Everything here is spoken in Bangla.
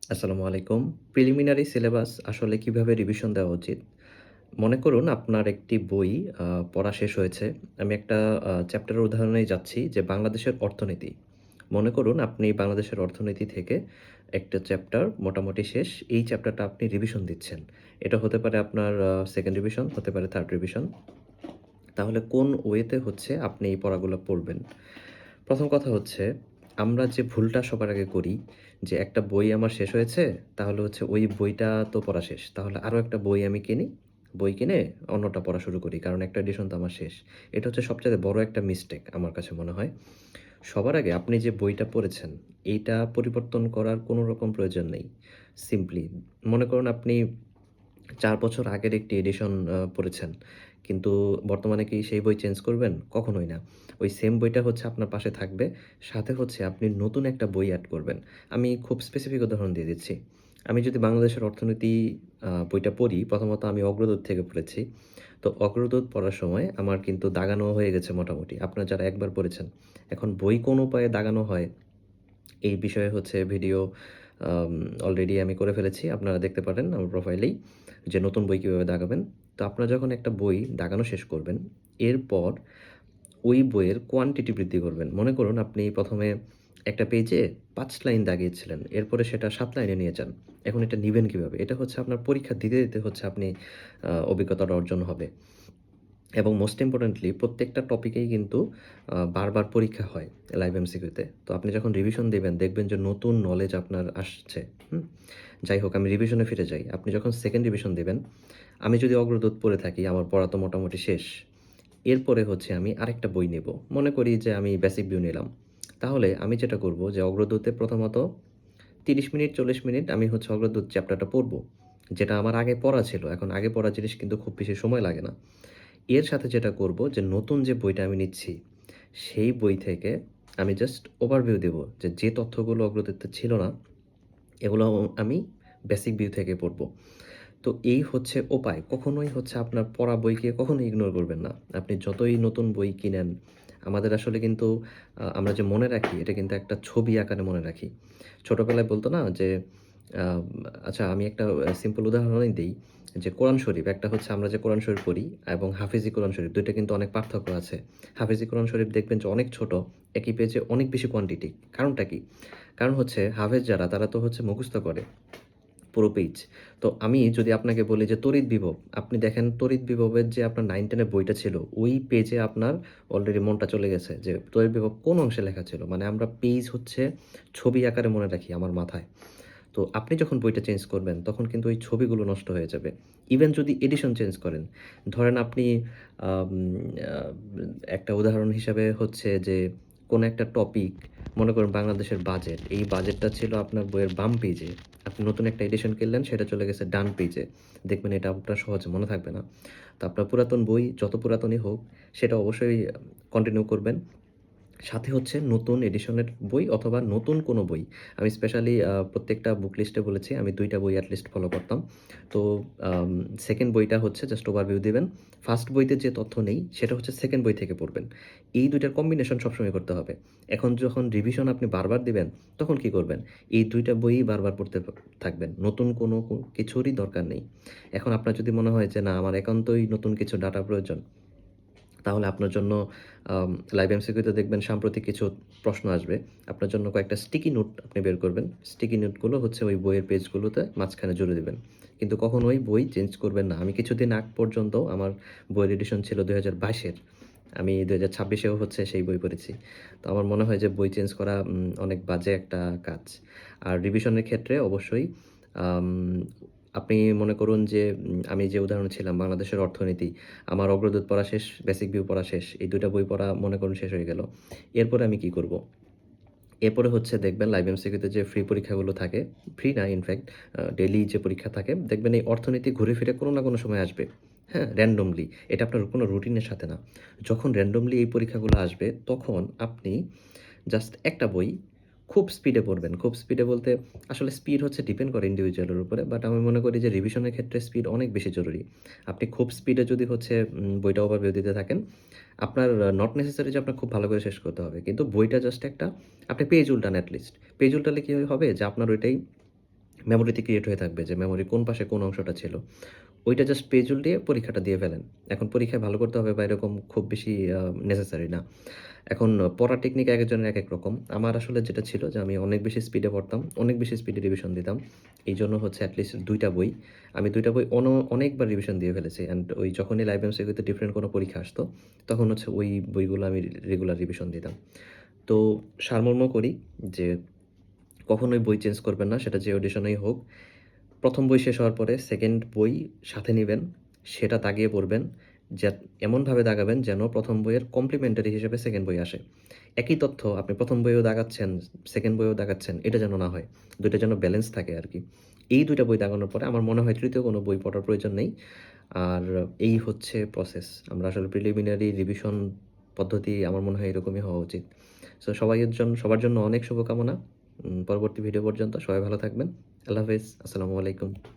আসসালামু আলাইকুম। প্রিলিমিনারি সিলেবাস আসলে কিভাবে রিভিশন দেওয়া উচিত? মনে করুন আপনার একটি বই আ পড়া শেষ হয়েছে। আমি একটা চ্যাপ্টারের উদাহরণেই যাচ্ছি যে বাংলাদেশের অর্থনীতি। মনে করুন আপনি বাংলাদেশের অর্থনীতি থেকে একটা চ্যাপ্টার মোটামুটি শেষ। এই চ্যাপ্টারটা আপনি রিভিশন দিচ্ছেন। এটা হতে পারে আপনার 2nd রিভিশন, হতে পারে 3rd রিভিশন। তাহলে কোন ওয়েতে হচ্ছে আপনি এই পড়াগুলো পড়বেন? ১ম কথা হচ্ছে, আমরা যে ভুলটা সবার আগে করি যে একটা বই আমার শেষ হয়েছে, তাহলে হচ্ছে ওই বইটা তো পড়া শেষ। তাহলে আরো একটা বই আমি কিনি। বই কিনে অন্যটা পড়া শুরু করি। কারণ একটা এডিশন তো আমার শেষ। এটা হচ্ছে সবচাইতে বড় একটা মিস্টেক আমার কাছে মনে হয়। সবার আগে আপনি যে বইটা পড়েছেন, এইটা পরিবর্তন করার কোনো রকম প্রয়োজন নেই। সিম্পলি মনে করুন আপনি ৪ বছর আগের একটি এডিশন পড়েছেন। কিন্তু বর্তমানে কি সেই বই চেঞ্জ করবেন? কখনোই না। ওই সেম বইটা হচ্ছে আপনার পাশে থাকবে। সাথে হচ্ছে আপনি নতুন একটা বই এড করবেন। আমি খুব স্পেসিফিক উদাহরণ দিয়ে দিচ্ছি। আমি যদি বাংলাদেশের অর্থনীতি বইটা পড়ি, প্রথমত আমি অগ্রদূত থেকে পড়েছি। তো অগ্রদূত পড়ার সময় আমার কিন্তু দাগানো হয়ে গেছে মোটামুটি। আপনারা যারা একবার পড়েছেন। এখন বই কোন উপায়ে দাগানো হয় এই বিষয়ে হচ্ছে ভিডিও আম অলরেডি আমি করে ফেলেছি। আপনারা দেখতে পারেন আমার প্রোফাইলেই যে নতুন বই কিভাবে দাগাবেন। তো আপনারা যখন একটা বই দাগানো শেষ করবেন, এরপর ওই বইয়ের কোয়ান্টিটি বৃদ্ধি করবেন। মনে করুন আপনি ১ম এ একটা পেজে ৫ লাইন দাগিয়েছিলেন। এরপরে সেটা ৭ লাইনে নিয়ে যান। এখন এটা নিবেন কিভাবে? এটা হচ্ছে আপনার পরীক্ষা দিতে, দিতে হচ্ছে আপনি অভিজ্ঞতাটা অর্জন হবে। এবং মোস্ট ইম্পোর্টেন্টলি প্রত্যেকটা টপিকেই কিন্তু বারবার পরীক্ষা হয় লাইভ এমসিকিউতে। তো আপনি যখন রিভিশন দিবেন দেখবেন যে নতুন নলেজ আপনার আসছে। হুম? যাই হোক আমি রিভিশনে ফিরে যাই। আপনি যখন 2nd রিভিশন দিবেন, আমি যদি অগ্রদূত পড়ে থাকি, আমার পড়া তো মোটামুটি শেষ। এরপরে হচ্ছে আমি আরেকটা বই নেব। মনে করি যে আমি বেসিক ভিউ নিলাম। তাহলে আমি যেটা করব যে অগ্রদূতে প্রথমত ৩০ মিনিট ৪০ মিনিট আমি হচ্ছে অগ্রদূত চ্যাপ্টারটা পড়ব। যেটা আমার আগে পড়া ছিল। এখন আগে পড়া জিনিস কিন্তু খুব বেশি সময় লাগে না। এর সাথে যেটা করব যে নতুন যে বইটা আমি নিচ্ছি, সেই বই থেকে আমি জাস্ট ওভারভিউ দেব যে, যে তথ্যগুলো অগ্রদূতে ছিল না, এগুলো আমি বেসিক ভিউ থেকে পড়ব। তো এই হচ্ছে উপায়। কখনোই হচ্ছে আপনার পড়া বইকে কখনোই ইগনোর করবেন না। আপনি যতই নতুন বই কিনেন, আমাদের আসলে কিন্তু আমরা যে মনে রাখি, এটা কিন্তু একটা ছবি আকারে মনে রাখি। ছোটবেলায় বলত না যে, আম আচ্ছা আমি একটা সিম্পল উদাহরণই দেই যে, কোরআন শরীফ একটা হচ্ছে আমরা যে কোরআন শরীফ পড়ি এবং হাফেজি কোরআন শরীফ ২ টা কিন্তু অনেক পার্থক্য আছে। হাফেজি কোরআন শরীফ দেখবেন যে অনেক ছোট, একই পেজে অনেক বেশি কোয়ান্টিটি। কারণটা কি? কারণ হচ্ছে হাফেজ যারা তারা তো হচ্ছে মুখস্থ করে। পুরো পেজ। তো আমি যদি আপনাকে বলি যে তড়িৎ বিভব, আপনি দেখেন তড়িৎ বিভবের যে আপনার 9-10 এর বইটা ছিল, ওই পেজে আপনার অলরেডি মনটা চলে গেছে যে তড়িৎ বিভব কোন অংশে লেখা ছিল। মানে আমরা পেজ হচ্ছে ছবি আকারে মনে রাখি আমার মাথায়। তো আপনি যখন বইটা চেঞ্জ করবেন, তখন কিন্তু ওই ছবিগুলো নষ্ট হয়ে যাবে। ইভেন যদি এডিশন চেঞ্জ করেন, ধরেন আপনি আম আ একটা উদাহরণ হিসাবে হচ্ছে যে, কোন একটা টপিক মনে করুন বাংলাদেশের বাজেট। এই বাজেটটা ছিল আপনার বইয়ের বাম পেজে। আপনি নতুন একটা এডিশন কিনলেন, সেটা চলে গেছে ডান পেজে। দেখবেন এটা আপনার সহজে মনে থাকবে না। তো আপনার পুরাতন বই যত পুরাতনই হোক, সেটা অবশ্যই কন্টিনিউ করবেন। সাথে হচ্ছে নতুন এডিশনের বই অথবা নতুন কোনো বই। আমি স্পেশালি প্রত্যেকটা বুক লিস্টে বলেছি আমি ২ টা বই এট লিস্ট ফলো করতাম। তো আম 2nd বইটা হচ্ছে জাস্ট ওভারভিউ দিবেন। ফার্স্ট বইতে যে তথ্য নেই সেটা হচ্ছে 2nd বই থেকে পড়বেন। এই ২ টার কম্বিনেশন সবসময় করতে হবে। এখন যখন রিভিশন আপনি বারবার দিবেন, তখন কি করবেন? এই ২ টা বইই বারবার পড়তে থাকবেন। নতুন কোনো কিছুরই দরকার নেই। এখন আপনার যদি মনে হয় যে না আমার একান্তই নতুন কিছু ডাটা প্রয়োজন, তাহলে আপনার জন্য লাইভ এমসিকিউতে দেখবেন সাম্প্রতিক কিছু প্রশ্ন আসবে। আপনার জন্য কয়েকটা স্টিকি নোট আপনি বের করবেন। স্টিকি নোটগুলো হচ্ছে ওই বইয়ের পেজগুলোতে মাঝখানে জুড়ে দিবেন। কিন্তু কখনোই বই চেঞ্জ করবেন না। আমি কিছুদিন আগ পর্যন্ত আমার বইয়ের এডিশন ছিল ২০২২ এর। আমি ২০২৬ এও হচ্ছে সেই বই পড়েছি। তো আমার মনে হয় যে বই চেঞ্জ করা অনেক বাজে একটা কাজ। আর রিভিশনের ক্ষেত্রে অবশ্যই আম আপনি মনে করুন যে আমি যে উদাহরণে ছিলাম বাংলাদেশের অর্থনীতি। আমার অগ্রদূত পড়া শেষ, বেসিক ভিউ পড়া শেষ। এই ২ টা বই পড়া মনে করুন শেষ হয়ে গেল। এরপরে আমি কি করব? এরপরে হচ্ছে দেখবেন লাইভ এমসিকিউতে যে ফ্রি পরীক্ষাগুলো থাকে, ফ্রি না ইনফেক্ট ডেইলি যে পরীক্ষা থাকে, দেখবেন এই অর্থনীতি ঘুরে ফিরে কোনো না কোনো সময় আসবে। হ্যাঁ? র‍্যান্ডমলি। এটা আপনার কোনো রুটিনের সাথে না। যখন র‍্যান্ডমলি এই পরীক্ষাগুলো আসবে, তখন আপনি জাস্ট একটা বই খুব স্পিডে পড়বেন। খুব স্পিডে বলতে আসলে স্পিড হচ্ছে ডিপেন্ড করে ইন্ডিভিজুয়ালের উপরে। বাট আমি মনে করি যে রিভিশনের ক্ষেত্রে স্পিড অনেক বেশি জরুরি। আপনি খুব স্পিডে যদি হচ্ছে বইটা ওভারভিউ দিতে থাকেন, আপনার নট নেসেসারি যে আপনার খুব ভালো করে শেষ করতে হবে। কিন্তু বইটা জাস্ট একটা আপনি পেজ উল্টান এট লিস্ট। পেজ উল্টালে কি হবে যে আপনার ওইটাই মেমোরিতে ক্রিয়েট হয়ে থাকবে যে মেমোরির কোন পাশে কোন অংশটা ছিল। ওইটা জাস্ট পেজ উল্টিয়ে পরীক্ষাটা দিয়ে ফেলেন। এখন পরীক্ষায় ভালো করতে হবে বা এরকম খুব বেশি নেসেসারি না। এখন পড়ার টেকনিক একেকজনের একেক রকম। আমার আসলে যেটা ছিল যে আমি অনেক বেশি স্পিডে পড়তাম, অনেক বেশি স্পিডে রিভিশন দিতাম। এইজন্য হচ্ছে এটলিস্ট ২ টা বই। আমি ২ টা বই অনেকবার রিভিশন দিয়ে ফেলেছি। অ্যান্ড ওই যখনই লাইভ এমসিকিউতে ডিফারেন্ট কোনো পরীক্ষা আসতো, তখন হচ্ছে ওই বইগুলো আমি রেগুলার রিভিশন দিতাম। তো সারমর্ম করি যে কখনোই বই চেঞ্জ করবেন না, সেটা যে অডিশনেই হোক। ১ম বই শেষ হওয়ার পরে 2nd বই সাথে নিবেন, সেটা দাগিয়ে পড়বেন। যা এমনভাবে দাগাবেন যেন ১ম বইয়ের কমপ্লিমেন্টারি হিসেবে 2nd বই আসে। একই তথ্য আপনি ১ম বইয়েও দাগাচ্ছেন, 2nd বইয়েও দাগাচ্ছেন, এটা যেন না হয়। ২ টা যেন ব্যালেন্স থাকে আরকি। এই ২ টা বই দাগানোর পরে আমার মনে হয় ৩য় কোনো বই পড়ার প্রয়োজন নেই। আর এই হচ্ছে প্রসেস। আমরা আসলে প্রিলিমিনারি রিভিশন পদ্ধতি আমার মনে হয় এরকমই হওয়া উচিত। সো সবার জন্য অনেক শুভকামনা। পরবর্তী ভিডিও পর্যন্ত সবাই ভালো থাকবেন। আল্লাহ হাফেজ। আসসালামু আলাইকুম।